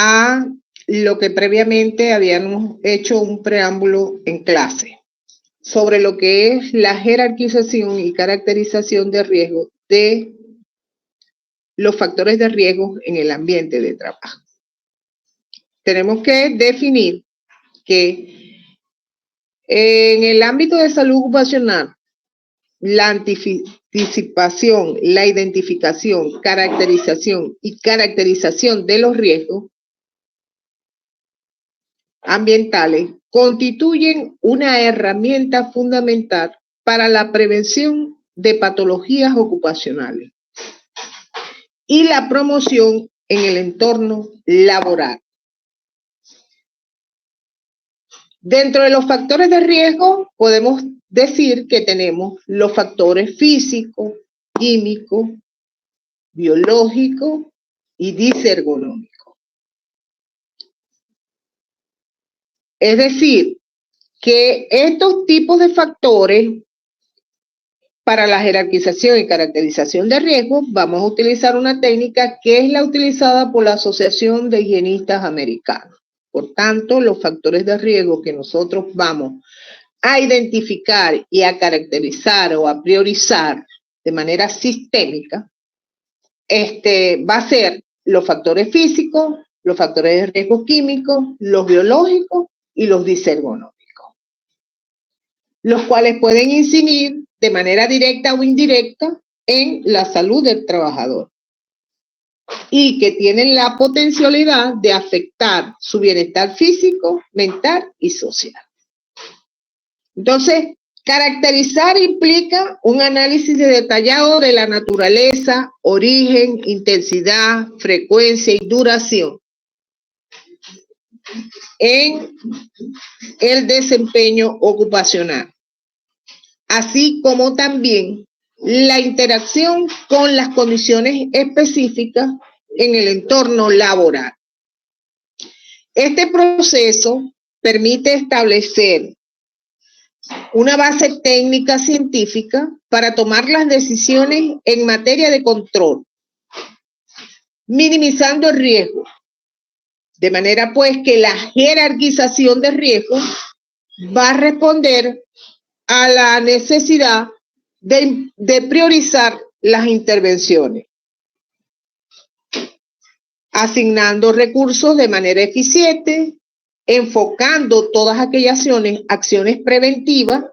a lo que previamente habíamos hecho un preámbulo en clase sobre lo que es la jerarquización y caracterización de riesgo de los factores de riesgo en el ambiente de trabajo. Tenemos que definir que en el ámbito de salud ocupacional, la anticipación, la identificación, caracterización y caracterización de los riesgos ambientales constituyen una herramienta fundamental para la prevención de patologías ocupacionales y la promoción en el entorno laboral. Dentro de los factores de riesgo podemos decir que tenemos los factores físicos, químicos, biológicos y disergonómicos. Es decir, que estos tipos de factores para la jerarquización y caracterización de riesgos vamos a utilizar una técnica que es la utilizada por la Asociación de Higienistas Americanos. Por tanto, los factores de riesgo que nosotros vamos a identificar y a caracterizar o a priorizar de manera sistémica, va a ser los factores físicos, los factores de riesgo químicos, los biológicos y los disergonómicos, los cuales pueden incidir de manera directa o indirecta en la salud del trabajador y que tienen la potencialidad de afectar su bienestar físico, mental y social. Entonces, caracterizar implica un análisis detallado de la naturaleza, origen, intensidad, frecuencia y duración en el desempeño ocupacional, así como también la interacción con las condiciones específicas en el entorno laboral. Este proceso permite establecer una base técnica científica para tomar las decisiones en materia de control, minimizando el riesgo, de manera pues que la jerarquización de riesgo va a responder a la necesidad de priorizar las intervenciones, asignando recursos de manera eficiente, enfocando todas aquellas acciones preventivas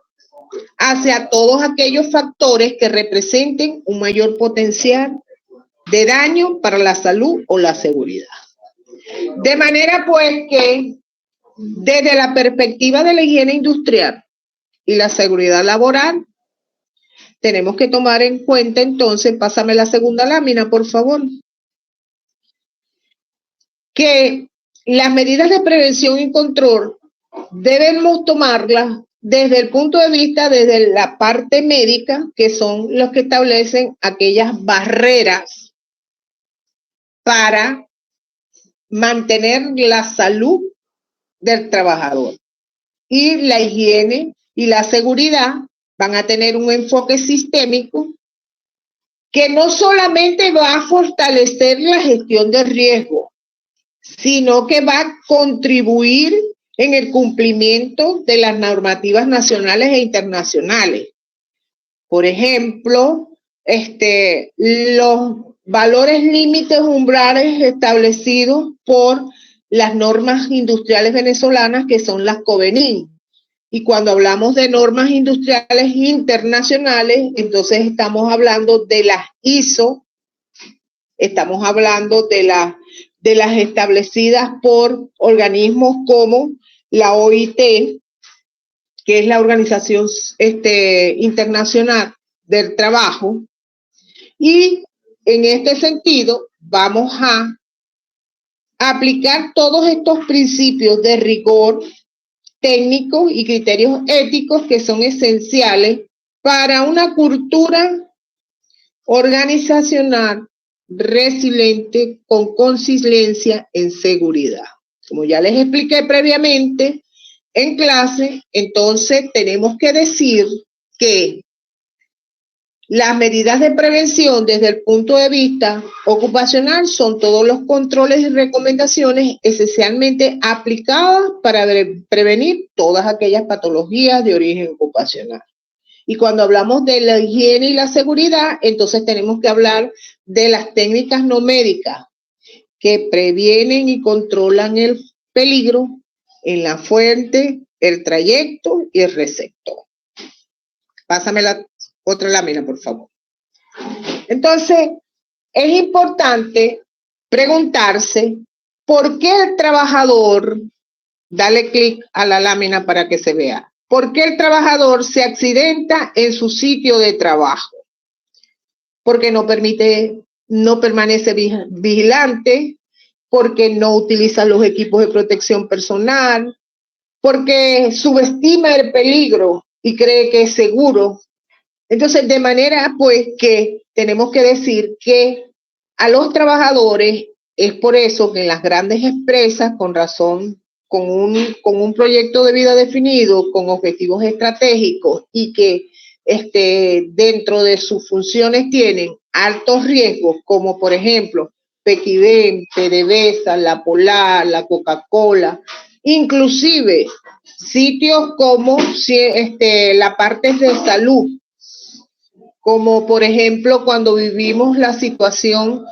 hacia todos aquellos factores que representen un mayor potencial de daño para la salud o la seguridad. De manera pues que desde la perspectiva de la higiene industrial y la seguridad laboral, tenemos que tomar en cuenta entonces, pásame la segunda lámina, por favor, que las medidas de prevención y control debemos tomarlas desde el punto de vista, desde la parte médica, que son los que establecen aquellas barreras para mantener la salud del trabajador. Y la higiene y la seguridad van a tener un enfoque sistémico que no solamente va a fortalecer la gestión de riesgo, sino que va a contribuir en el cumplimiento de las normativas nacionales e internacionales. Por ejemplo, los valores límites umbrales establecidos por las normas industriales venezolanas, que son las COVENIN. Y cuando hablamos de normas industriales internacionales, entonces estamos hablando de las ISO, estamos hablando de las establecidas por organismos como la OIT, que es la Organización Internacional del Trabajo, y en este sentido vamos a aplicar todos estos principios de rigor técnico y criterios éticos que son esenciales para una cultura organizacional resiliente con consistencia en seguridad. Como ya les expliqué previamente en clase, entonces tenemos que decir que Las medidas de prevención desde el punto de vista ocupacional son todos los controles y recomendaciones esencialmente aplicadas para prevenir todas aquellas patologías de origen ocupacional. Y cuando hablamos de la higiene y la seguridad, entonces tenemos que hablar de las técnicas no médicas que previenen y controlan el peligro en la fuente, el trayecto y el receptor. Pásame la otra lámina, por favor. Entonces, es importante preguntarse por qué el trabajador, dale clic a la lámina para que se vea, por qué el trabajador se accidenta en su sitio de trabajo. Porque no permanece vigilante, porque no utiliza los equipos de protección personal, porque subestima el peligro y cree que es seguro. Entonces, de manera pues que tenemos que decir que a los trabajadores es por eso que en las grandes empresas, con razón, con un proyecto de vida definido, con objetivos estratégicos y que dentro de sus funciones tienen altos riesgos, como por ejemplo Pequibén, PDVSA, La Polar, la Coca-Cola, inclusive sitios como la parte de salud, como por ejemplo cuando vivimos la situación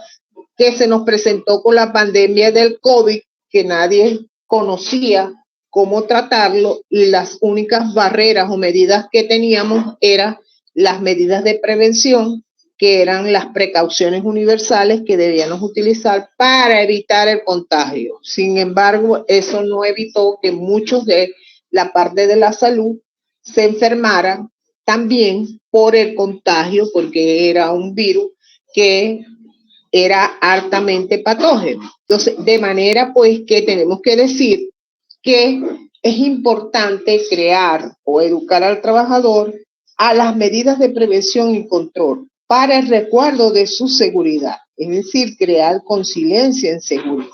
que se nos presentó con la pandemia del COVID, que nadie conocía cómo tratarlo y las únicas barreras o medidas que teníamos eran las medidas de prevención, que eran las precauciones universales que debíamos utilizar para evitar el contagio. Sin embargo, eso no evitó que muchos de la parte de la salud se enfermaran también por el contagio, porque era un virus que era altamente patógeno. Entonces, de manera pues que tenemos que decir que es importante crear o educar al trabajador a las medidas de prevención y control para el resguardo de su seguridad, es decir, crear conciencia en seguridad,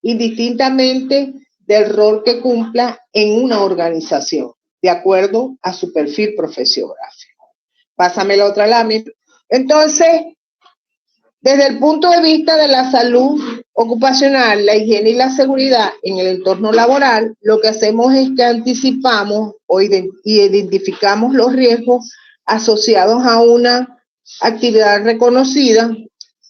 indistintamente del rol que cumpla en una organización, de acuerdo a su perfil profesional. Pásame la otra lámina. Entonces, desde el punto de vista de la salud ocupacional, la higiene y la seguridad en el entorno laboral, lo que hacemos es que anticipamos y identificamos los riesgos asociados a una actividad reconocida,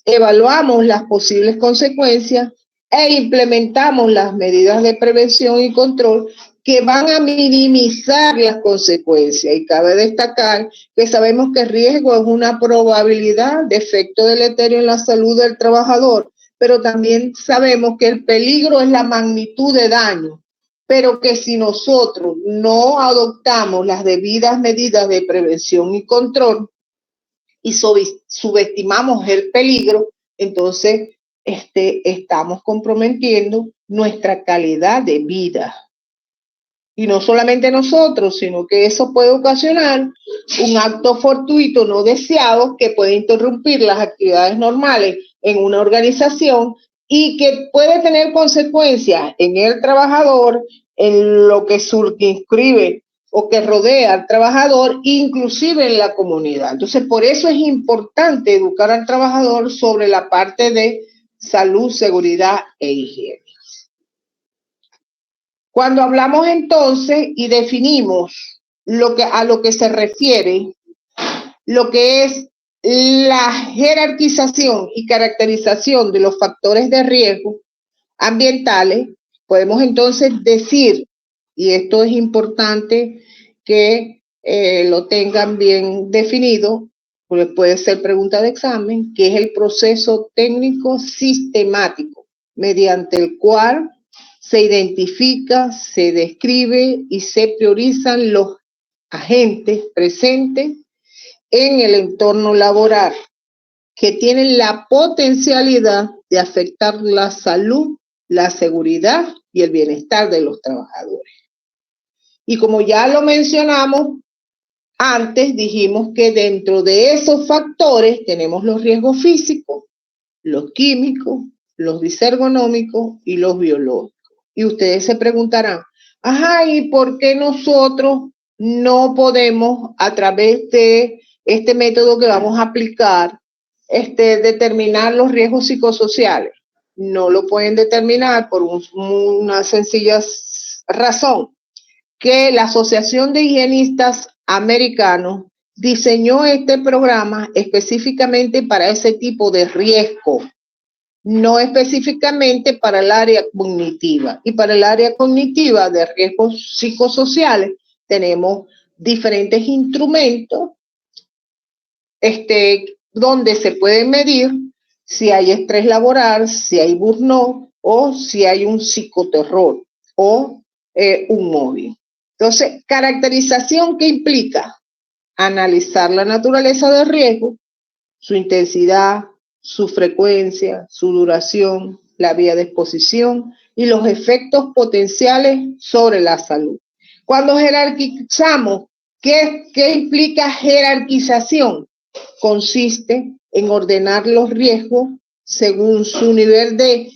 evaluamos las posibles consecuencias e implementamos las medidas de prevención y control que van a minimizar las consecuencias. Y cabe destacar que sabemos que el riesgo es una probabilidad de efecto deleterio en la salud del trabajador, pero también sabemos que el peligro es la magnitud de daño, pero que si nosotros no adoptamos las debidas medidas de prevención y control y subestimamos el peligro, entonces estamos comprometiendo nuestra calidad de vida. Y no solamente nosotros, sino que eso puede ocasionar un acto fortuito no deseado que puede interrumpir las actividades normales en una organización y que puede tener consecuencias en el trabajador, en lo que circunscribe o que rodea al trabajador, inclusive en la comunidad. Entonces, por eso es importante educar al trabajador sobre la parte de salud, seguridad e higiene. Cuando hablamos entonces y definimos a lo que se refiere, lo que es la jerarquización y caracterización de los factores de riesgo ambientales, podemos entonces decir, y esto es importante que lo tengan bien definido, porque puede ser pregunta de examen, que es el proceso técnico sistemático mediante el cual se identifica, se describe y se priorizan los agentes presentes en el entorno laboral que tienen la potencialidad de afectar la salud, la seguridad y el bienestar de los trabajadores. Y como ya lo mencionamos antes, dijimos que dentro de esos factores tenemos los riesgos físicos, los químicos, los disergonómicos y los biológicos. Y ustedes se preguntarán, ajá, ¿y por qué nosotros no podemos, a través de este método que vamos a aplicar, determinar los riesgos psicosociales. No lo pueden determinar por una sencilla razón, que la Asociación de Higienistas Americanos diseñó este programa específicamente para ese tipo de riesgo, no específicamente para el área cognitiva. Y para el área cognitiva de riesgos psicosociales tenemos diferentes instrumentos donde se puede medir si hay estrés laboral, si hay burnout o si hay un psicoterror o un móvil. Entonces, caracterización, ¿qué implica? Analizar la naturaleza del riesgo, su intensidad, su frecuencia, su duración, la vía de exposición y los efectos potenciales sobre la salud. Cuando jerarquizamos, ¿qué implica jerarquización? Consiste en ordenar los riesgos según su nivel de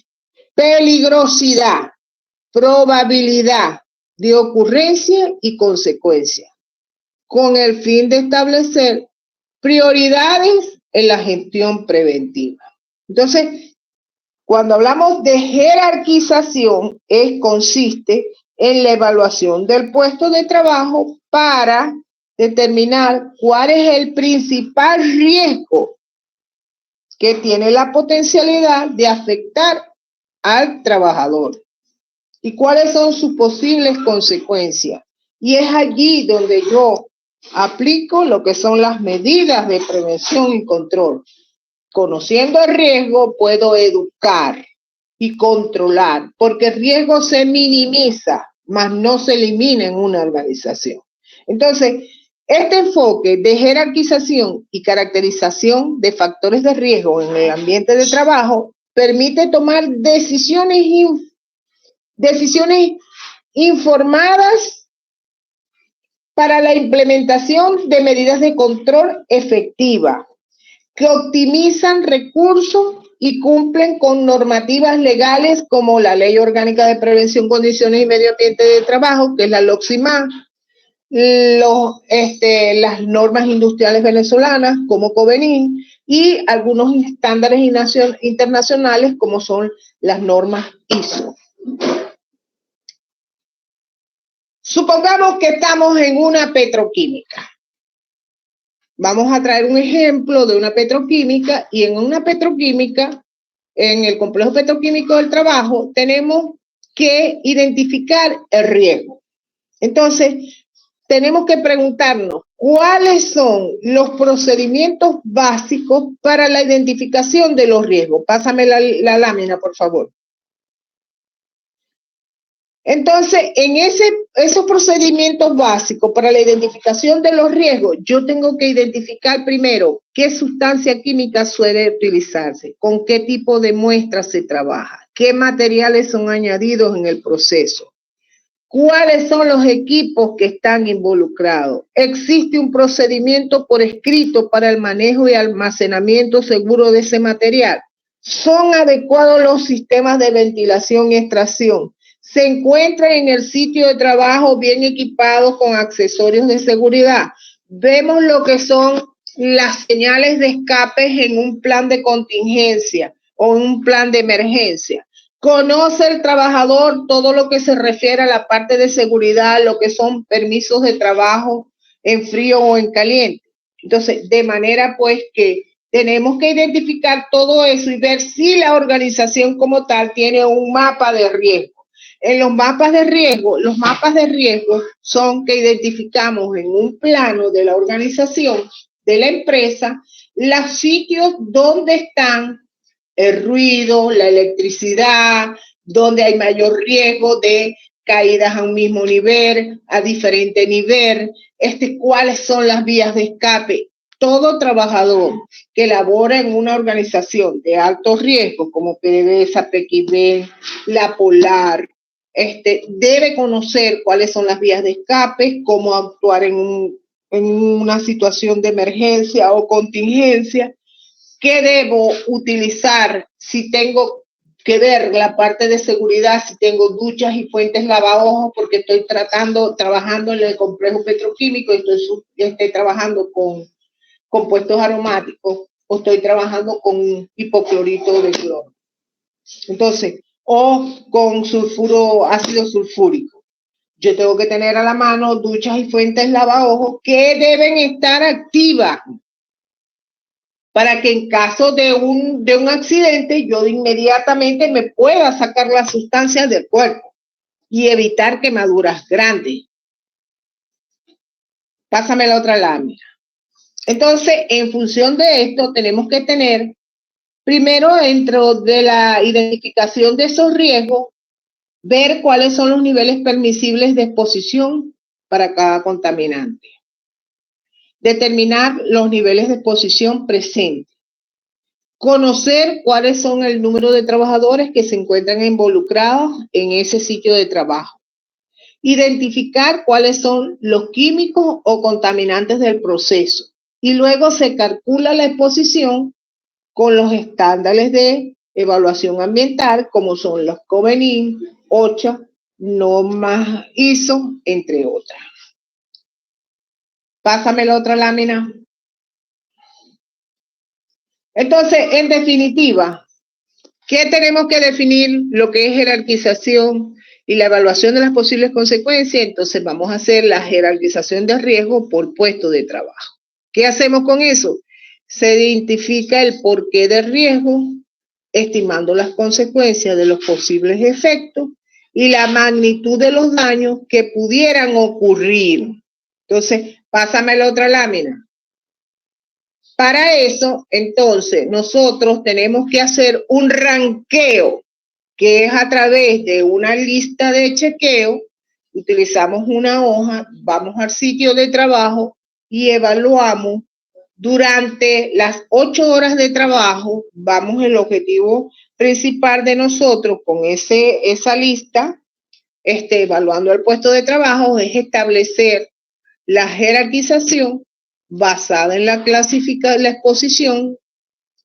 peligrosidad, probabilidad de ocurrencia y consecuencia, con el fin de establecer prioridades en la gestión preventiva. Entonces, cuando hablamos de jerarquización, consiste en la evaluación del puesto de trabajo para determinar cuál es el principal riesgo que tiene la potencialidad de afectar al trabajador y cuáles son sus posibles consecuencias. Y es allí donde yo aplico lo que son las medidas de prevención y control. Conociendo el riesgo, puedo educar y controlar, porque el riesgo se minimiza, mas no se elimina en una organización. Entonces, este enfoque de jerarquización y caracterización de factores de riesgo en el ambiente de trabajo permite tomar decisiones informadas para la implementación de medidas de control efectivas que optimizan recursos y cumplen con normativas legales como la Ley Orgánica de Prevención, Condiciones y Medio Ambiente de Trabajo, que es la LOXIMAN, las normas industriales venezolanas como COVENIN y algunos estándares internacionales como son las normas ISO. Supongamos que estamos en una petroquímica. Vamos a traer un ejemplo de una petroquímica y en una petroquímica, en el complejo petroquímico del trabajo, tenemos que identificar el riesgo. Entonces, tenemos que preguntarnos cuáles son los procedimientos básicos para la identificación de los riesgos. Pásame la lámina, por favor. Entonces, en esos procedimientos básicos para la identificación de los riesgos, yo tengo que identificar primero qué sustancia química suele utilizarse, con qué tipo de muestras se trabaja, qué materiales son añadidos en el proceso, cuáles son los equipos que están involucrados. ¿Existe un procedimiento por escrito para el manejo y almacenamiento seguro de ese material? ¿Son adecuados los sistemas de ventilación y extracción? ¿Se encuentran en el sitio de trabajo bien equipados con accesorios de seguridad? Vemos lo que son las señales de escape en un plan de contingencia o en un plan de emergencia. ¿Conoce el trabajador todo lo que se refiere a la parte de seguridad, lo que son permisos de trabajo en frío o en caliente? Entonces, de manera pues que tenemos que identificar todo eso y ver si la organización como tal tiene un mapa de riesgo. En los mapas de riesgo son que identificamos en un plano de la organización, de la empresa, los sitios donde están el ruido, la electricidad, donde hay mayor riesgo de caídas a un mismo nivel, a diferente nivel, cuáles son las vías de escape. Todo trabajador que labora en una organización de alto riesgo, como PDVSA, PQB, La Polar, debe conocer cuáles son las vías de escape, cómo actuar en una situación de emergencia o contingencia, qué debo utilizar si tengo que ver la parte de seguridad, si tengo duchas y fuentes lavaojos, porque estoy trabajando en el complejo petroquímico, estoy trabajando con compuestos aromáticos o estoy trabajando con hipoclorito de cloro. Entonces, o con ácido sulfúrico. Yo tengo que tener a la mano duchas y fuentes lavaojos que deben estar activas para que en caso de un accidente yo inmediatamente me pueda sacar las sustancias del cuerpo y evitar quemaduras grandes. Pásame la otra lámina. Entonces, en función de esto, tenemos que tener, primero, dentro de la identificación de esos riesgos, ver cuáles son los niveles permisibles de exposición para cada contaminante. Determinar los niveles de exposición presentes. Conocer cuáles son el número de trabajadores que se encuentran involucrados en ese sitio de trabajo. Identificar cuáles son los químicos o contaminantes del proceso. Y luego se calcula la exposición con los estándares de evaluación ambiental, como son los COBENIN, OCHA, normas ISO, entre otras. Pásame la otra lámina. Entonces, en definitiva, ¿qué tenemos que definir? Lo que es jerarquización y la evaluación de las posibles consecuencias. Entonces, vamos a hacer la jerarquización de riesgo por puesto de trabajo. ¿Qué hacemos con eso? Se identifica el porqué del riesgo, estimando las consecuencias de los posibles efectos y la magnitud de los daños que pudieran ocurrir. Entonces, pásame la otra lámina. Para eso, entonces, nosotros tenemos que hacer un ranqueo, que es a través de una lista de chequeo. Utilizamos una hoja, vamos al sitio de trabajo y evaluamos durante las 8 horas de trabajo. Vamos, el objetivo principal de nosotros con esa lista, evaluando el puesto de trabajo, es establecer la jerarquización basada en la la exposición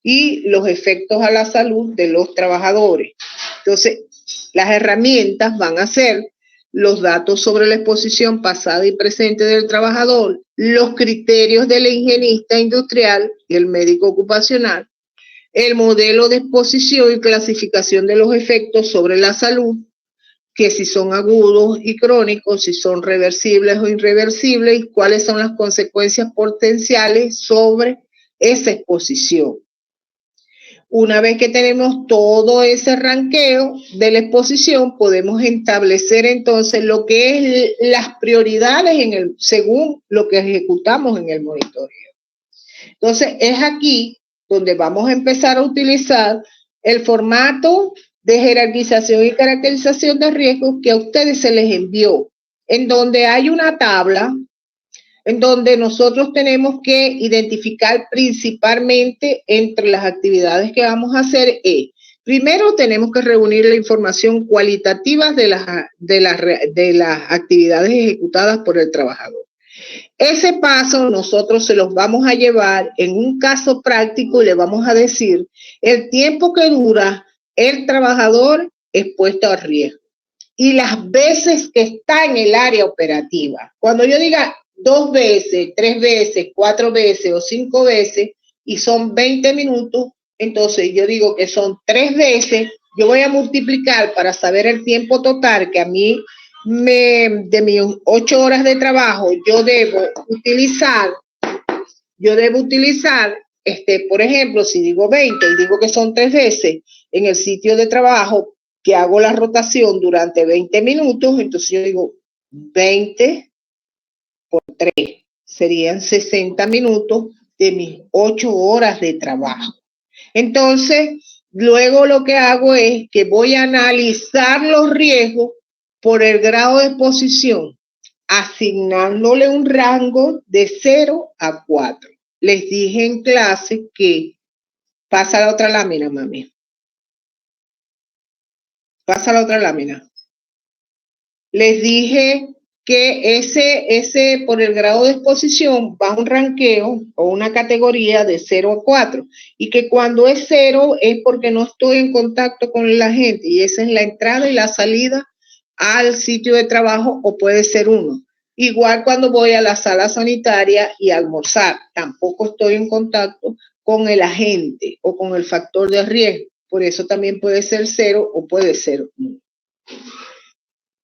y los efectos a la salud de los trabajadores. Entonces, las herramientas van a ser los datos sobre la exposición pasada y presente del trabajador, los criterios del higienista industrial y el médico ocupacional, el modelo de exposición y clasificación de los efectos sobre la salud, que si son agudos y crónicos, si son reversibles o irreversibles, y cuáles son las consecuencias potenciales sobre esa exposición. Una vez que tenemos todo ese ranqueo de la exposición, podemos establecer entonces lo que es las prioridades según lo que ejecutamos en el monitoreo. Entonces, es aquí donde vamos a empezar a utilizar el formato de jerarquización y caracterización de riesgos que a ustedes se les envió, en donde hay una tabla en donde nosotros tenemos que identificar principalmente entre las actividades que vamos a hacer. Primero tenemos que reunir la información cualitativa de las actividades ejecutadas por el trabajador. Ese paso nosotros se los vamos a llevar en un caso práctico y le vamos a decir el tiempo que dura el trabajador expuesto a riesgo y las veces que está en el área operativa. Cuando yo diga 2 veces, 3 veces, 4 veces o 5 veces y son 20 minutos, entonces yo digo que son 3 veces, yo voy a multiplicar para saber el tiempo total que a mí de mis 8 horas de trabajo yo debo utilizar, por ejemplo, si digo 20 y digo que son 3 veces en el sitio de trabajo que hago la rotación durante 20 minutos, entonces yo digo 20 por 3, serían 60 minutos de mis 8 horas de trabajo. Entonces, luego lo que hago es que voy a analizar los riesgos por el grado de exposición, asignándole un rango de 0 a 4. Les dije en clase que, pasa la otra lámina, mami. Pasa la otra lámina. Les dije que ese por el grado de exposición va a un ranqueo o una categoría de 0 a 4 y que cuando es 0 es porque no estoy en contacto con la gente y esa es la entrada y la salida al sitio de trabajo o puede ser 1. Igual cuando voy a la sala sanitaria y almorzar, tampoco estoy en contacto con el agente o con el factor de riesgo. Por eso también puede ser 0 o puede ser 1.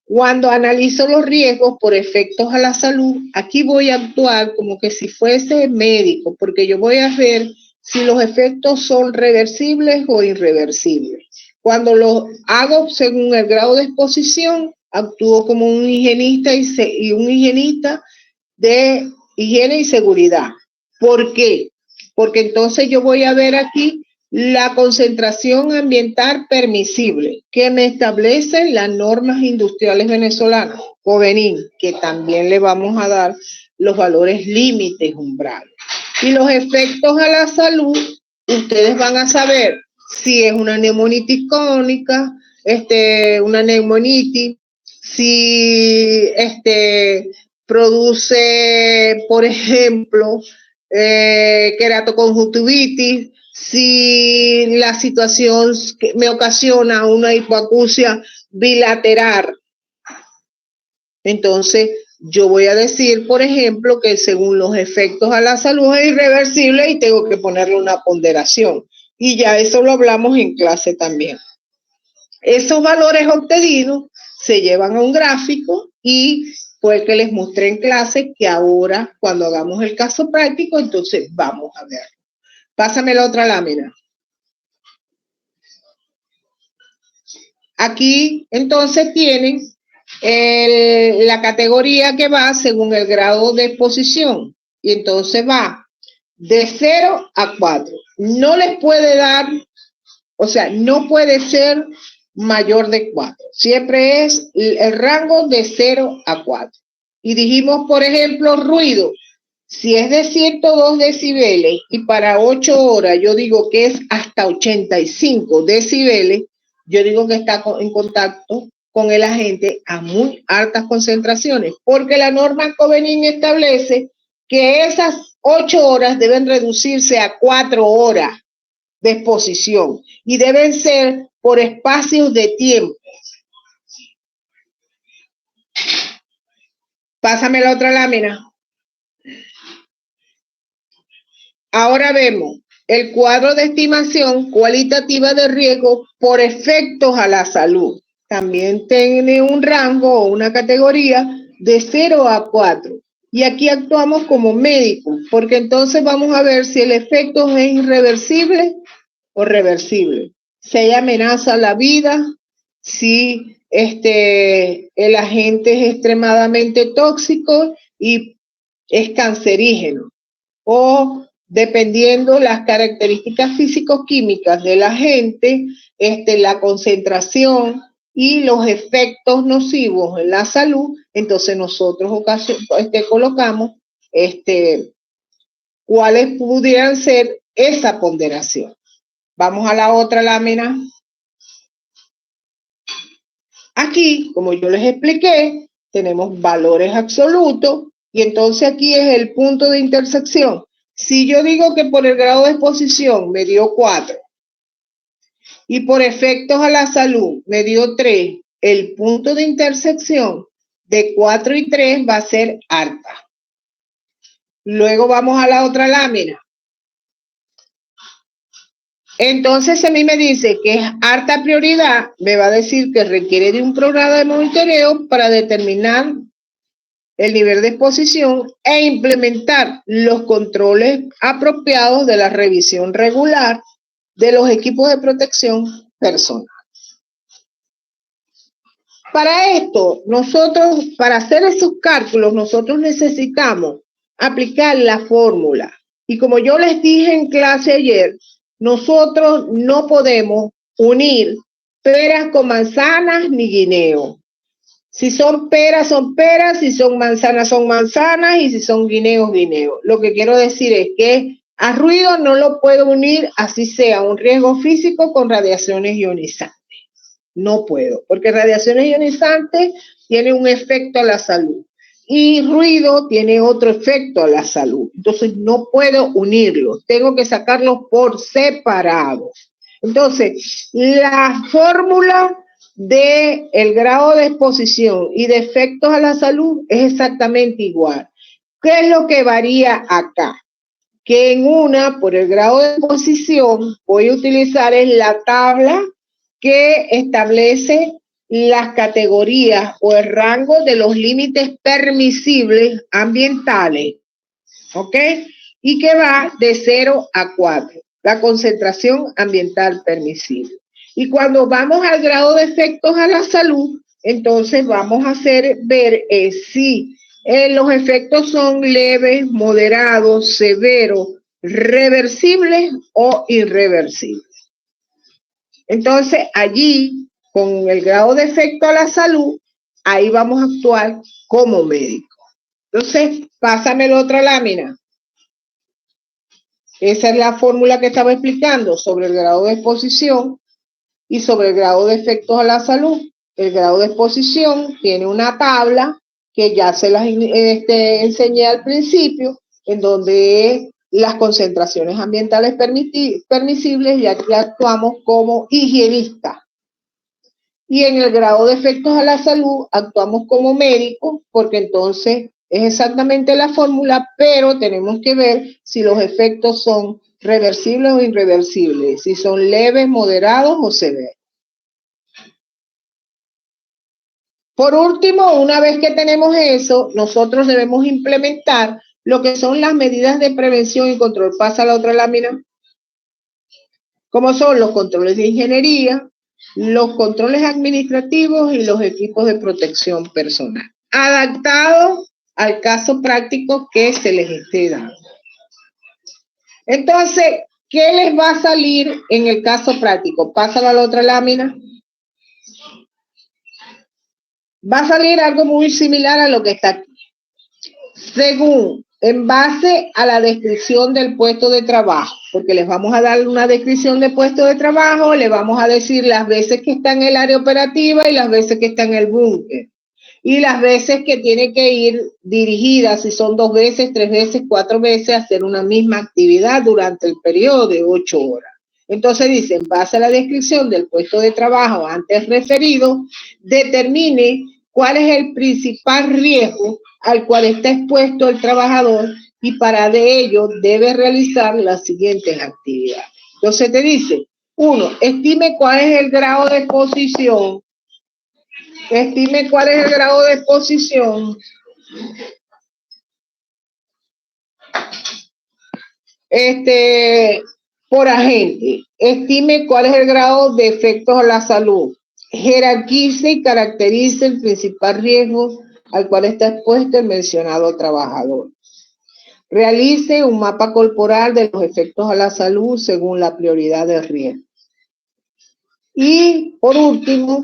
Cuando analizo los riesgos por efectos a la salud, aquí voy a actuar como que si fuese médico, porque yo voy a ver si los efectos son reversibles o irreversibles. Cuando los hago según el grado de exposición, actúo como un higienista y un higienista de higiene y seguridad. ¿Por qué? Porque entonces yo voy a ver aquí la concentración ambiental permisible que me establecen las normas industriales venezolanas, COVENIN, que también le vamos a dar los valores límites umbrales. Y los efectos a la salud, ustedes van a saber si es una neumonitis crónica, una neumonitis, si produce, por ejemplo, queratoconjuntivitis, si la situación me ocasiona una hipoacusia bilateral. Entonces, yo voy a decir, por ejemplo, que según los efectos a la salud es irreversible y tengo que ponerle una ponderación. Y ya eso lo hablamos en clase también. Esos valores obtenidos se llevan a un gráfico y fue que les mostré en clase que ahora, cuando hagamos el caso práctico, entonces vamos a ver. Pásame la otra lámina. Aquí, entonces, tienen la categoría que va según el grado de exposición. Y entonces va de 0 a 4. No les puede dar, o sea, no puede ser mayor de 4. Siempre es el rango de 0 a 4. Y dijimos, por ejemplo, ruido. Si es de 102 decibeles y para 8 horas yo digo que es hasta 85 decibeles, yo digo que está en contacto con el agente a muy altas concentraciones, porque la norma COVENIN establece que esas 8 horas deben reducirse a 4 horas de exposición y deben ser por espacios de tiempo. Pásame la otra lámina. Ahora vemos el cuadro de estimación cualitativa de riesgo por efectos a la salud. También tiene un rango o una categoría de 0 a 4. Y aquí actuamos como médicos, porque entonces vamos a ver si el efecto es irreversible o reversible. Si hay amenaza a la vida, si el agente es extremadamente tóxico y es cancerígeno, o dependiendo las características físico-químicas del agente, la concentración y los efectos nocivos en la salud, entonces nosotros colocamos cuáles pudieran ser esa ponderación. Vamos a la otra lámina. Aquí, como yo les expliqué, tenemos valores absolutos y entonces aquí es el punto de intersección. Si yo digo que por el grado de exposición me dio 4 y por efectos a la salud me dio 3, el punto de intersección de 4 y 3 va a ser alta. Luego vamos a la otra lámina. Entonces a mí me dice que es alta prioridad, me va a decir que requiere de un programa de monitoreo para determinar el nivel de exposición e implementar los controles apropiados de la revisión regular de los equipos de protección personal. Para esto, nosotros, para hacer esos cálculos, nosotros necesitamos aplicar la fórmula. Y como yo les dije en clase ayer, nosotros no podemos unir peras con manzanas ni guineo. Si son peras, si son manzanas, y si son guineos, guineos. Lo que quiero decir es que a ruido no lo puedo unir, así sea un riesgo físico con radiaciones ionizantes. No puedo, porque radiaciones ionizantes tienen un efecto a la salud y ruido tiene otro efecto a la salud. Entonces no puedo unirlos, tengo que sacarlos por separado. Entonces, la fórmula de el grado de exposición y de efectos a la salud es exactamente igual. ¿Qué es lo que varía acá? Que en una, por el grado de exposición, voy a utilizar es la tabla que establece las categorías o el rango de los límites permisibles ambientales, ¿ok? Y que va de 0 a 4, la concentración ambiental permisible. Y cuando vamos al grado de efectos a la salud, entonces vamos a hacer ver si los efectos son leves, moderados, severos, reversibles o irreversibles. Entonces, allí, con el grado de efecto a la salud, ahí vamos a actuar como médico. Entonces, pásame la otra lámina. Esa es la fórmula que estaba explicando sobre el grado de exposición y sobre el grado de efectos a la salud. El grado de exposición tiene una tabla que ya se las enseñé al principio, en donde las concentraciones ambientales permisibles, y aquí actuamos como higienistas. Y en el grado de efectos a la salud actuamos como médicos, porque entonces es exactamente la fórmula, pero tenemos que ver si los efectos son reversibles o irreversibles, si son leves, moderados o severos. Por último, una vez que tenemos eso, nosotros debemos implementar lo que son las medidas de prevención y control. Pasa a la otra lámina. Como son los controles de ingeniería, los controles administrativos y los equipos de protección personal, adaptados al caso práctico que se les esté dando. Entonces, ¿qué les va a salir en el caso práctico? Pásalo a la otra lámina. Va a salir algo muy similar a lo que está aquí. Según, en base a la descripción del puesto de trabajo, porque les vamos a dar una descripción de puesto de trabajo, le vamos a decir las veces que está en el área operativa y las veces que está en el búnker. Y las veces que tiene que ir dirigida, si son 2 veces, 3 veces, 4 veces, a hacer una misma actividad durante el periodo de 8 horas. Entonces dice, en base a la descripción del puesto de trabajo antes referido, determine cuál es el principal riesgo al cual está expuesto el trabajador y para de ello debe realizar las siguientes actividades. Entonces te dice, 1, estime cuál es el grado de exposición. Estime cuál es el grado de exposición. Por agente. Estime cuál es el grado de efectos a la salud. Jerarquice y caracterice el principal riesgo al cual está expuesto el mencionado trabajador. Realice un mapa corporal de los efectos a la salud según la prioridad del riesgo. Y por último,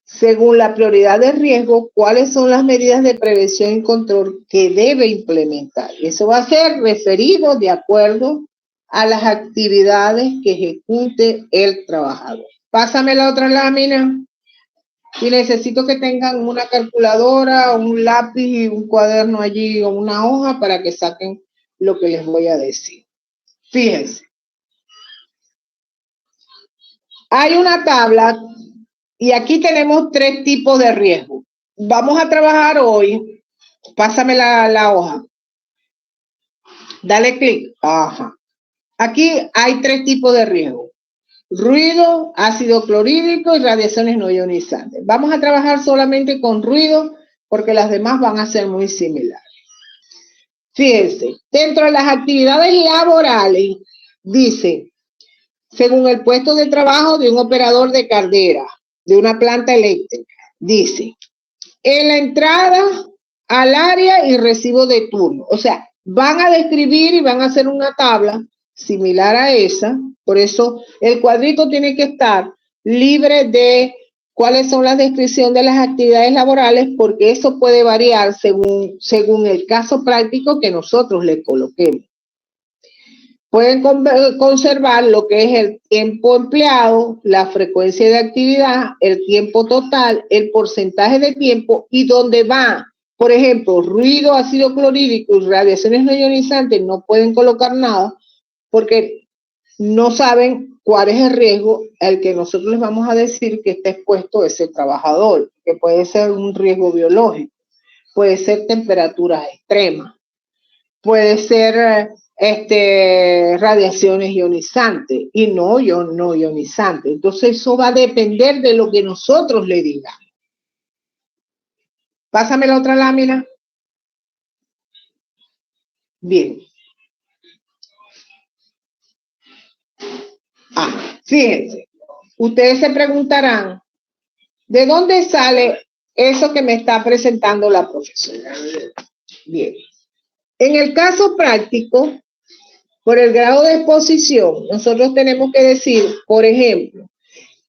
según la prioridad de riesgo, cuáles son las medidas de prevención y control que debe implementar. Eso va a ser referido de acuerdo a las actividades que ejecute el trabajador. Pásame la otra lámina. Y necesito que tengan una calculadora, un lápiz y un cuaderno allí o una hoja para que saquen lo que les voy a decir. Fíjense. Hay una tabla y aquí tenemos 3 tipos de riesgo. Vamos a trabajar hoy. Pásame la hoja. Dale clic. Ajá. Aquí hay 3 tipos de riesgo. Ruido, ácido clorhídrico y radiaciones no ionizantes. Vamos a trabajar solamente con ruido porque las demás van a ser muy similares. Fíjense, dentro de las actividades laborales, dice, según el puesto de trabajo de un operador de caldera, de una planta eléctrica, dice, en la entrada al área y recibo de turno. O sea, van a describir y van a hacer una tabla similar a esa. Por eso el cuadrito tiene que estar libre de cuáles son las descripciones de las actividades laborales, porque eso puede variar según el caso práctico que nosotros le coloquemos. Pueden conservar lo que es el tiempo empleado, la frecuencia de actividad, el tiempo total, el porcentaje de tiempo y dónde va. Por ejemplo, ruido, ácido clorhídrico y radiaciones no ionizantes no pueden colocar nada porque no saben cuál es el riesgo al que nosotros les vamos a decir que está expuesto ese trabajador, que puede ser un riesgo biológico, puede ser temperaturas extremas, puede ser radiaciones ionizantes y no ionizantes. Entonces eso va a depender de lo que nosotros le digamos. Pásame la otra lámina. Bien. Fíjense, ustedes se preguntarán, ¿de dónde sale eso que me está presentando la profesora? Bien. En el caso práctico, por el grado de exposición, nosotros tenemos que decir, por ejemplo,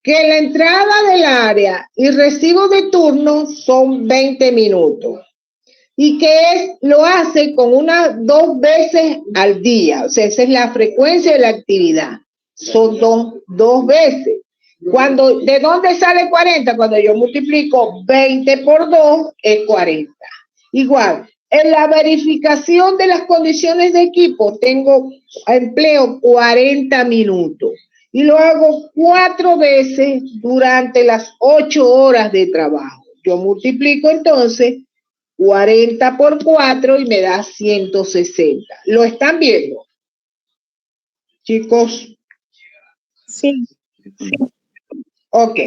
que la entrada del área y recibo de turno son 20 minutos y que lo hace con 2 veces al día. O sea, esa es la frecuencia de la actividad. Son dos veces. ¿De dónde sale 40? Cuando yo multiplico 20 por 2 es 40. Igual, en la verificación de las condiciones de equipo empleo 40 minutos y lo hago 4 veces durante las 8 horas de trabajo. Yo multiplico entonces 40 por 4 y me da 160. ¿Lo están viendo, chicos? Sí. Ok.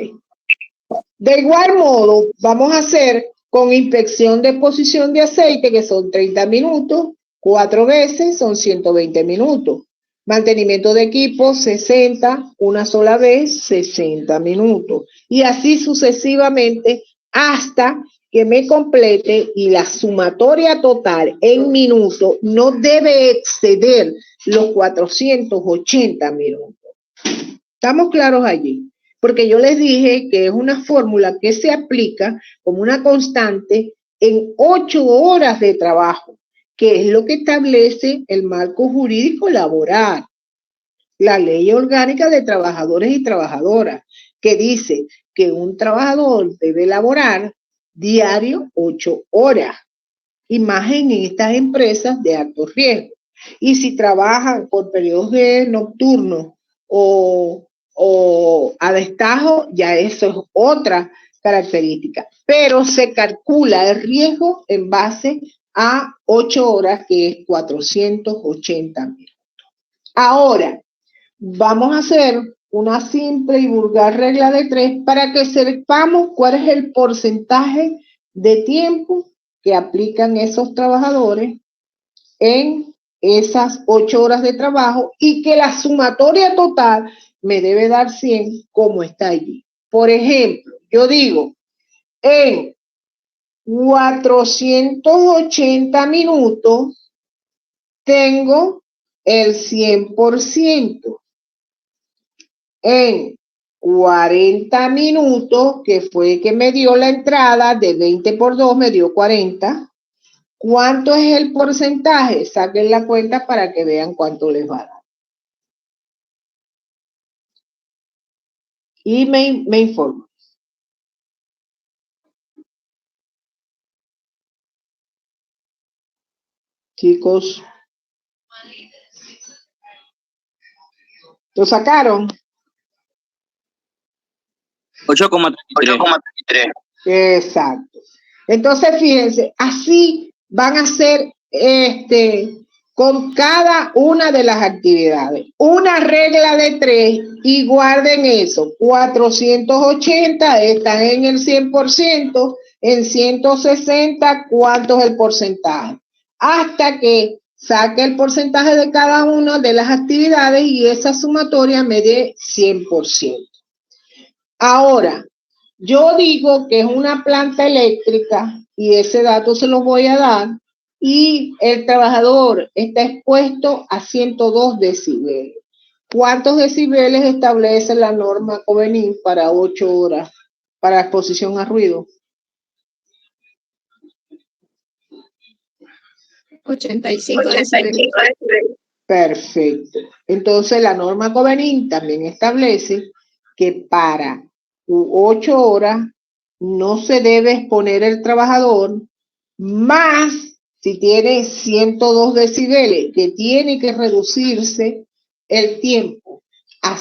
De igual modo, vamos a hacer con inspección de posición de aceite, que son 30 minutos, 4 veces son 120 minutos. Mantenimiento de equipo, 60, una sola vez, 60 minutos. Y así sucesivamente hasta que me complete y la sumatoria total en minutos no debe exceder los 480 minutos. ¿Estamos claros allí? Porque yo les dije que es una fórmula que se aplica como una constante en 8 horas de trabajo, que es lo que establece el marco jurídico laboral, la Ley Orgánica de Trabajadores y Trabajadoras, que dice que un trabajador debe laborar diario 8 horas, y más en estas empresas de alto riesgo. Y si trabajan por periodos de nocturno o a destajo, ya eso es otra característica. Pero se calcula el riesgo en base a 8 horas, que es 480 minutos. Ahora, vamos a hacer una simple y vulgar regla de 3 para que sepamos cuál es el porcentaje de tiempo que aplican esos trabajadores en esas 8 horas de trabajo y que la sumatoria total me debe dar 100 como está allí. Por ejemplo, yo digo, en 480 minutos tengo el 100%. En 40 minutos, que fue que me dio la entrada de 20 por 2, me dio 40. ¿Cuánto es el porcentaje? Saquen la cuenta para que vean cuánto les va a dar. Y me informo. Chicos. ¿Lo sacaron? 8,33. Exacto. Entonces, fíjense, así van a ser con cada una de las actividades. Una regla de 3 y guarden eso. 480 están en el 100%, en 160, ¿cuánto es el porcentaje? Hasta que saque el porcentaje de cada una de las actividades y esa sumatoria me dé 100%. Ahora, yo digo que es una planta eléctrica y ese dato se los voy a dar y el trabajador está expuesto a 102 decibeles. ¿Cuántos decibeles establece la norma Covenant para 8 horas para exposición a ruido? 85 decibeles. Perfecto. Entonces la norma Covenant también establece que para 8 horas no se debe exponer el trabajador más si tiene 102 decibeles, que tiene que reducirse el tiempo a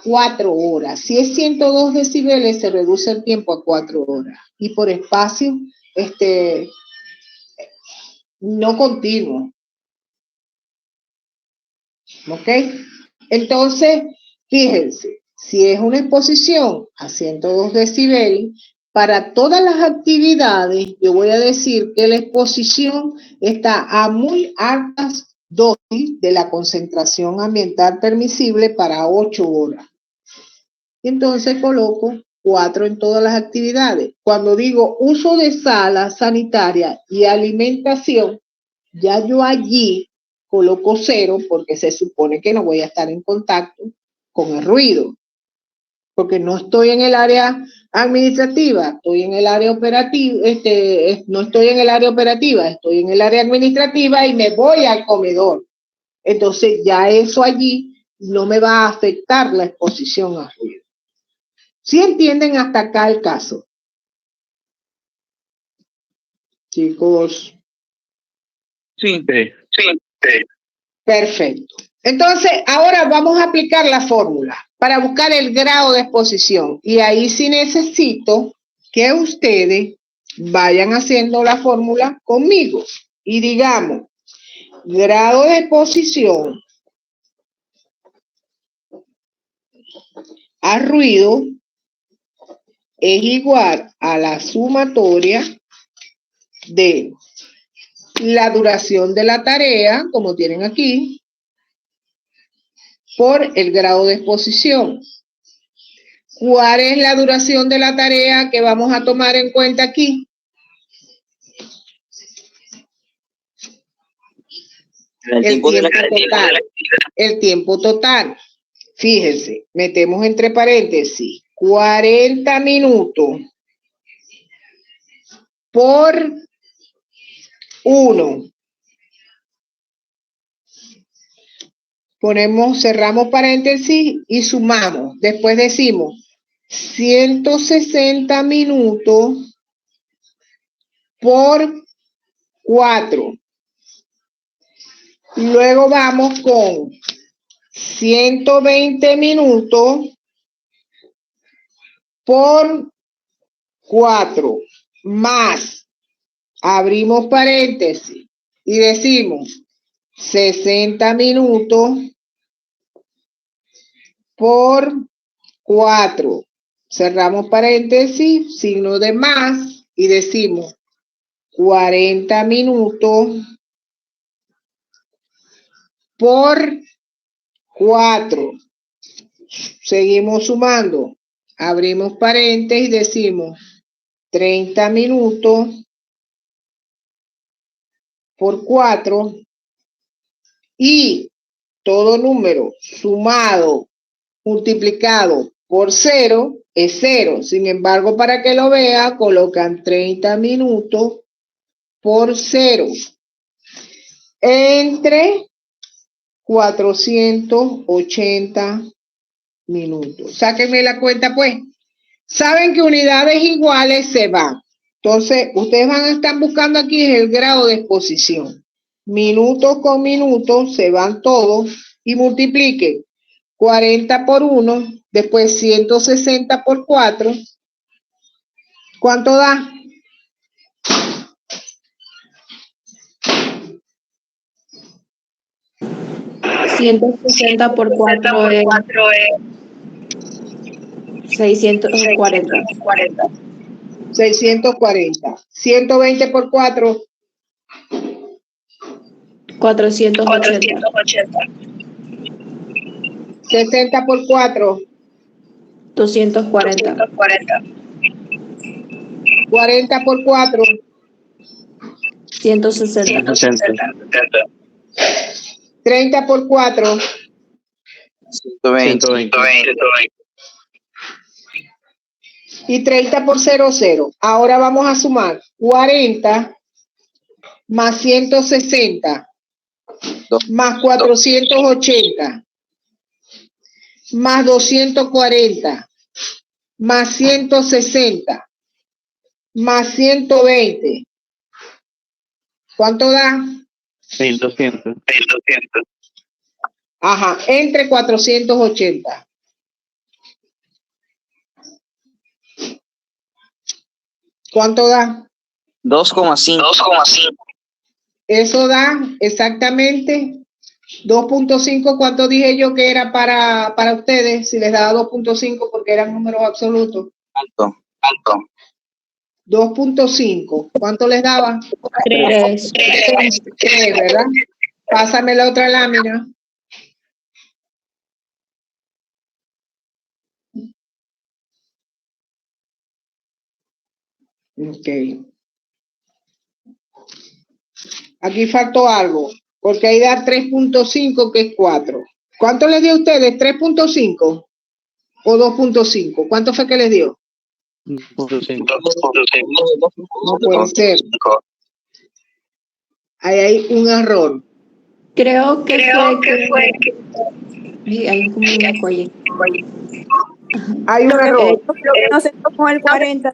4 horas. Si es 102 decibeles, se reduce el tiempo a 4 horas. Y por espacio, no continuo. ¿Ok? Entonces, fíjense, si es una exposición a 102 decibeles, para todas las actividades, yo voy a decir que la exposición está a muy altas dosis de la concentración ambiental permisible para 8 horas. Entonces coloco 4 en todas las actividades. Cuando digo uso de sala sanitaria y alimentación, ya yo allí coloco 0 porque se supone que no voy a estar en contacto con el ruido. Porque no estoy en el área administrativa, estoy en el área operativa, no estoy en el área operativa, estoy en el área administrativa y me voy al comedor. Entonces ya eso allí no me va a afectar la exposición al ruido. ¿Sí entienden hasta acá el caso? Chicos. Sí. Perfecto. Entonces, ahora vamos a aplicar la fórmula para buscar el grado de exposición. Y ahí sí necesito que ustedes vayan haciendo la fórmula conmigo. Y digamos, grado de exposición a ruido es igual a la sumatoria de la duración de la tarea, como tienen aquí, por el grado de exposición. ¿Cuál es la duración de la tarea que vamos a tomar en cuenta aquí? El tiempo total. Fíjense, metemos entre paréntesis 40 minutos por 1. Cerramos paréntesis y sumamos. Después decimos 160 minutos por 4. Luego vamos con 120 minutos por 4 más, abrimos paréntesis y decimos 60 minutos por 4. Cerramos paréntesis, signo de más y decimos 40 minutos por 4. Seguimos sumando. Abrimos paréntesis y decimos 30 minutos por 4 y todo número sumado, multiplicado por 0 es 0. Sin embargo, para que lo vea, colocan 30 minutos por 0 entre 480 minutos. Sáquenme la cuenta, pues. Saben que unidades iguales se van. Entonces, ustedes van a estar buscando aquí el grado de exposición. Minutos con minutos se van todos y multipliquen 40 por 1, después 160 por 4. ¿Cuánto da? $160 por 4 es 640. 640. 120 por 4. 480. 60 por 4. 240. 40 por 4. 160. 30 por 4. 120. Y 30 por 0, 0. Ahora vamos a sumar 40 más 160 más 480 más 240 más 160 más 120. ¿Cuánto da? 1200. Ajá, entre 480. ¿Cuánto da? 2,5. Eso da exactamente 2.5. ¿Cuánto dije yo que era para ustedes? Si les daba 2.5 porque eran números absolutos. Alto. 2.5. ¿Cuánto les daba? 3. 3, ¿verdad? Pásame la otra lámina. Ok. Aquí faltó algo, porque ahí da 3.5, que es 4. ¿Cuánto les dio a ustedes? ¿3.5 o 2.5? ¿Cuánto fue que les dio? 2.5. No puede ser. Ahí hay un error. Creo que fue que... Ay, hay como un eco ahí. Hay un error. No sé cómo el 40.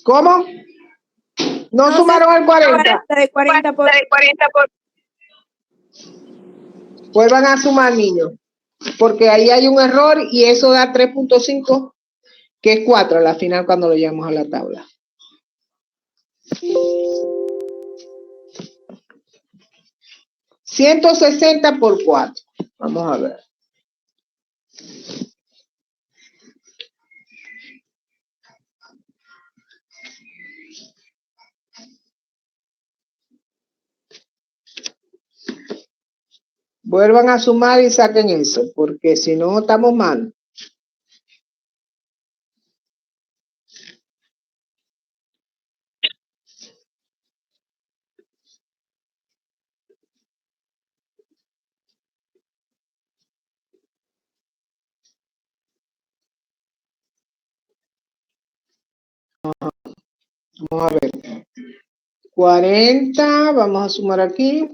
¿Cómo? No sumaron al 40. De 40 por... Vuelvan a sumar, niños, porque ahí hay un error y eso da 3.5, que es 4 a la final cuando lo llevamos a la tabla. $160 por 4. Vamos a ver. Vuelvan a sumar y saquen eso, porque si no estamos mal. Vamos a ver. 40, vamos a sumar aquí.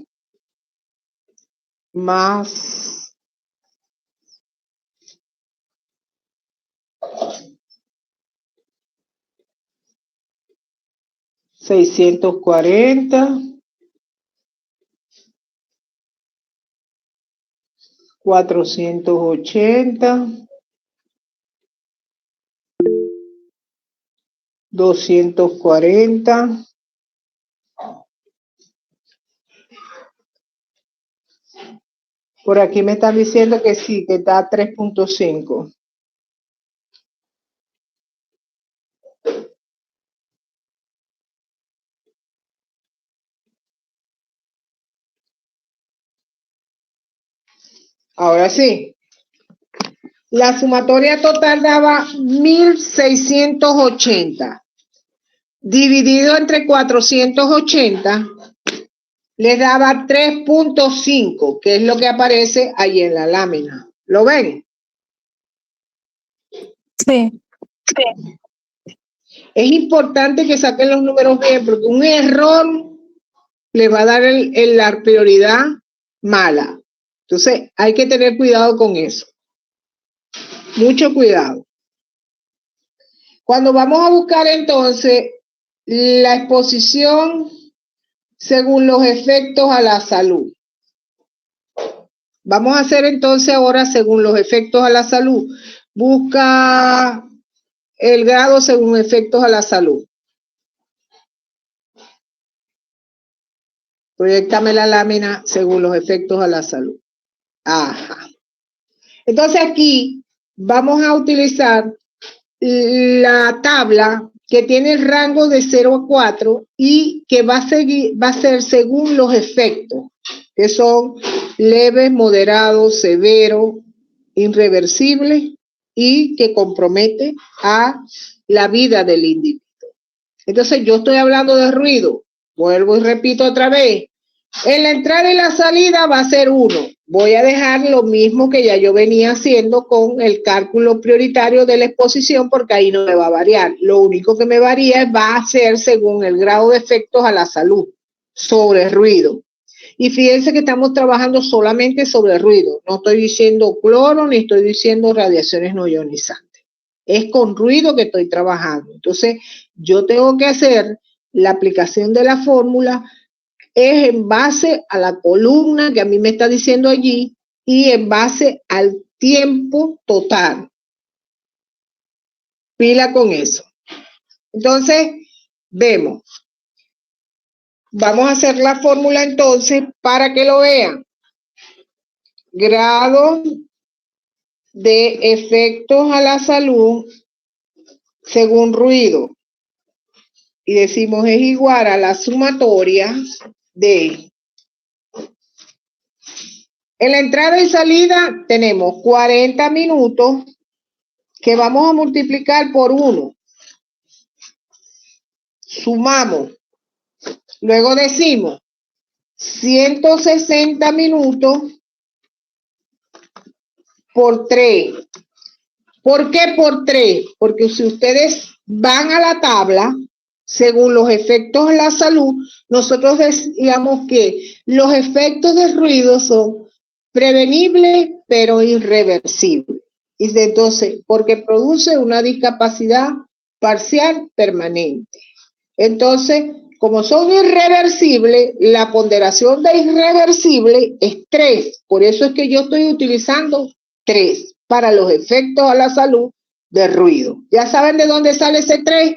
Más 640. 480. 240. Por aquí me están diciendo que sí, que está 3.5. Ahora sí. La sumatoria total daba 1.680. Dividido entre 480, les daba 3.5, que es lo que aparece ahí en la lámina. ¿Lo ven? Sí. Es importante que saquen los números bien, porque un error le va a dar la prioridad mala. Entonces, hay que tener cuidado con eso. Mucho cuidado. Cuando vamos a buscar entonces la exposición según los efectos a la salud. Vamos a hacer entonces ahora según los efectos a la salud. Busca el grado según efectos a la salud. Proyéctame la lámina según los efectos a la salud. Ajá. Entonces aquí vamos a utilizar la tabla que tiene el rango de 0 a 4 y que va a ser según los efectos, que son leves, moderados, severos, irreversibles y que compromete a la vida del individuo. Entonces yo estoy hablando de ruido, vuelvo y repito otra vez. En la entrada y la salida va a ser 1. Voy a dejar lo mismo que ya yo venía haciendo con el cálculo prioritario de la exposición porque ahí no me va a variar. Lo único que me varía va a ser según el grado de efectos a la salud sobre el ruido. Y fíjense que estamos trabajando solamente sobre el ruido. No estoy diciendo cloro ni estoy diciendo radiaciones no ionizantes. Es con ruido que estoy trabajando. Entonces, yo tengo que hacer la aplicación de la fórmula es en base a la columna que a mí me está diciendo allí y en base al tiempo total. Pila con eso. Entonces, vemos. Vamos a hacer la fórmula entonces para que lo vean. Grado de efectos a la salud según ruido. Y decimos es igual a la sumatoria de... En la entrada y salida tenemos 40 minutos que vamos a multiplicar por 1. Sumamos. Luego decimos 160 minutos por 3. ¿Por qué por 3? Porque si ustedes van a la tabla, según los efectos de la salud, nosotros decíamos que los efectos del ruido son prevenibles pero irreversibles. Y entonces, porque produce una discapacidad parcial permanente. Entonces, como son irreversibles, la ponderación de irreversible es 3. Por eso es que yo estoy utilizando 3 para los efectos a la salud del ruido. ¿Ya saben de dónde sale ese 3?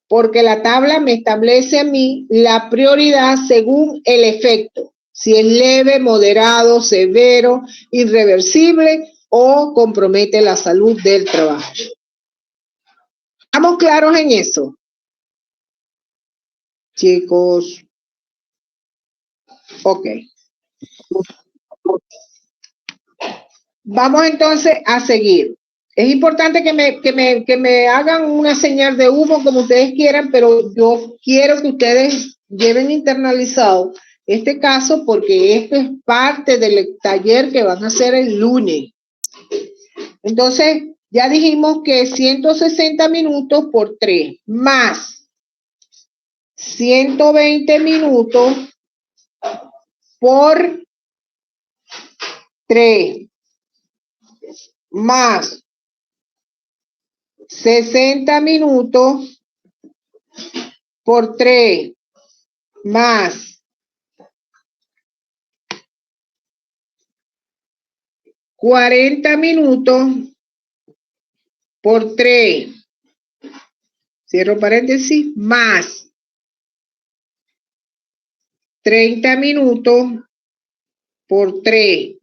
Porque la tabla me establece a mí la prioridad según el efecto. Si es leve, moderado, severo, irreversible o compromete la salud del trabajo. ¿Estamos claros en eso? Chicos. Ok. Vamos entonces a seguir. Es importante que me hagan una señal de humo como ustedes quieran, pero yo quiero que ustedes lleven internalizado este caso porque esto es parte del taller que van a hacer el lunes. Entonces, ya dijimos que 160 minutos por 3 más 120 minutos por 3 más 60 minutos por 3 más 40 minutos por 3, cierro paréntesis, más 30 minutos por 3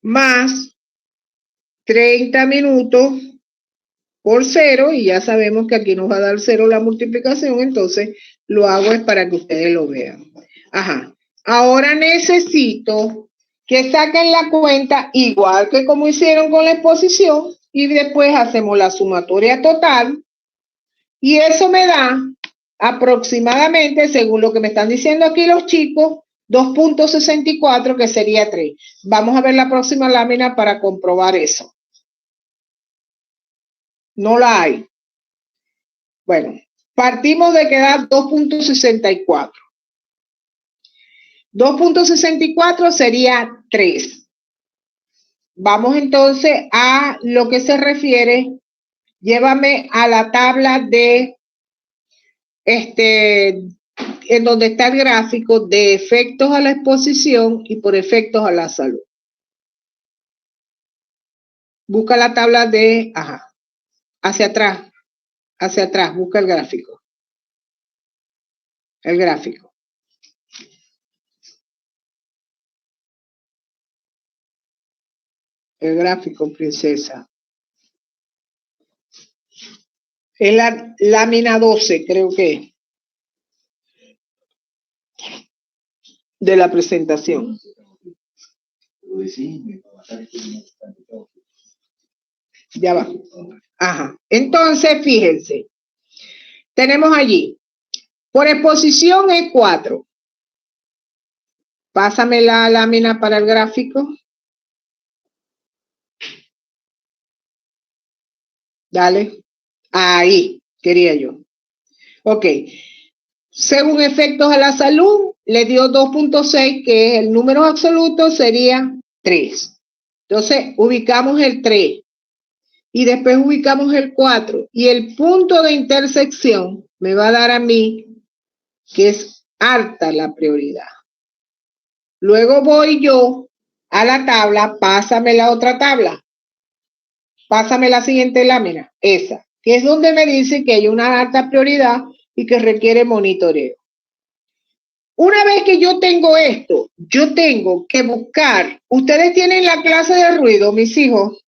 más 30 minutos por 0, y ya sabemos que aquí nos va a dar 0 la multiplicación, entonces lo hago es para que ustedes lo vean. Ajá. Ahora necesito que saquen la cuenta igual que como hicieron con la exposición y después hacemos la sumatoria total y eso me da aproximadamente, según lo que me están diciendo aquí los chicos, 2.64 que sería 3. Vamos a ver la próxima lámina para comprobar eso. No la hay. Bueno, partimos de que da 2.64. 2.64 sería 3. Vamos entonces a lo que se refiere, llévame a la tabla de, en donde está el gráfico de efectos a la exposición y por efectos a la salud. Busca la tabla de, hacia atrás, busca el gráfico. El gráfico. El gráfico, princesa. Es la lámina 12, creo que de la presentación. Ya va. Ajá. Entonces, fíjense. Tenemos allí. Por exposición es 4. Pásame la lámina para el gráfico. Dale. Ahí, quería yo. Ok. Según efectos a la salud, le dio 2.6, que es el número absoluto, sería 3. Entonces, ubicamos el 3. y después ubicamos el 4 y el punto de intersección me va a dar a mí que es alta la prioridad. Luego voy yo a la tabla, pásame la otra tabla, pásame la siguiente lámina, esa, que es donde me dice que hay una alta prioridad y que requiere monitoreo. Una vez que yo tengo esto, yo tengo que buscar, ustedes tienen la clase de ruido, mis hijos,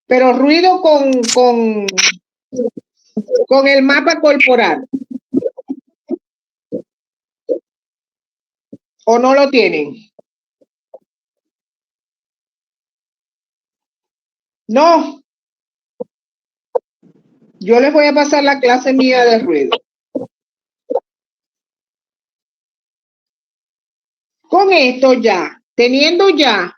pero ruido con el mapa corporal. ¿O no lo tienen? No. Yo les voy a pasar la clase mía de ruido. Con esto ya, teniendo ya,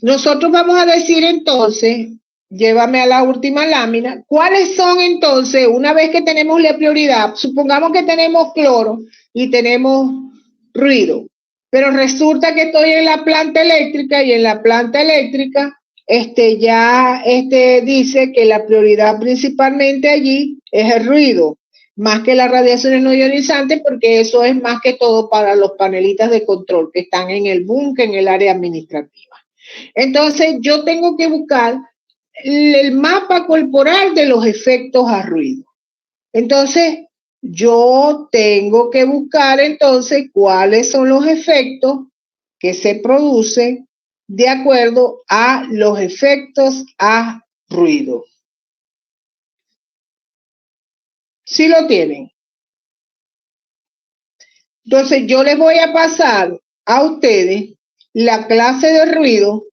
nosotros vamos a decir entonces, llévame a la última lámina, ¿cuáles son entonces, una vez que tenemos la prioridad, supongamos que tenemos cloro y tenemos ruido, pero resulta que estoy en la planta eléctrica y en la planta eléctrica dice que la prioridad principalmente allí es el ruido, más que las radiaciones no ionizantes, porque eso es más que todo para los panelistas de control que están en el búnker, en el área administrativa. Entonces, yo tengo que buscar el mapa corporal de los efectos a ruido. Entonces, yo tengo que buscar entonces cuáles son los efectos que se producen de acuerdo a los efectos a ruido. ¿Sí lo tienen? Entonces, yo les voy a pasar a ustedes la clase de ruido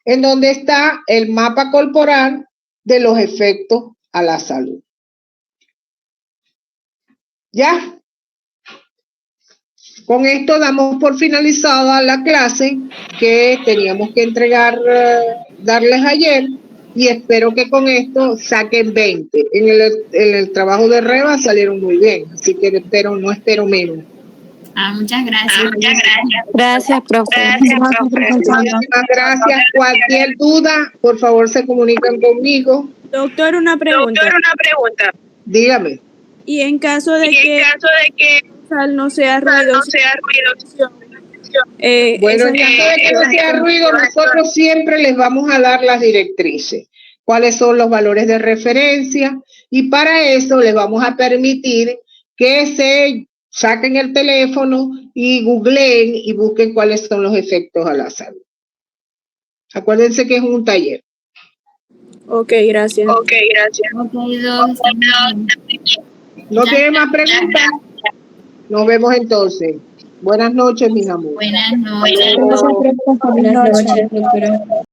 en donde está el mapa corporal de los efectos a la salud. ¿Ya? Con esto damos por finalizada la clase que teníamos que entregar, darles ayer, y espero que con esto saquen 20. En el trabajo de Reba salieron muy bien, así que no espero menos. Muchas gracias. Gracias, profe. Muchísimas gracias. Cualquier duda, por favor, se comunican conmigo. Doctor, una pregunta. Dígame. Y en caso de que no sea ruidoso, Bueno, en caso de que no sea ruido, nosotros siempre les vamos a dar las directrices, cuáles son los valores de referencia, y para eso les vamos a permitir que se saquen el teléfono y googleen y busquen cuáles son los efectos a la salud. Acuérdense que es un taller. Ok, gracias. ¿No tienen más preguntas? Nos vemos entonces. Buenas noches, mis amores. Buenas noches. Buenas noches, doctora.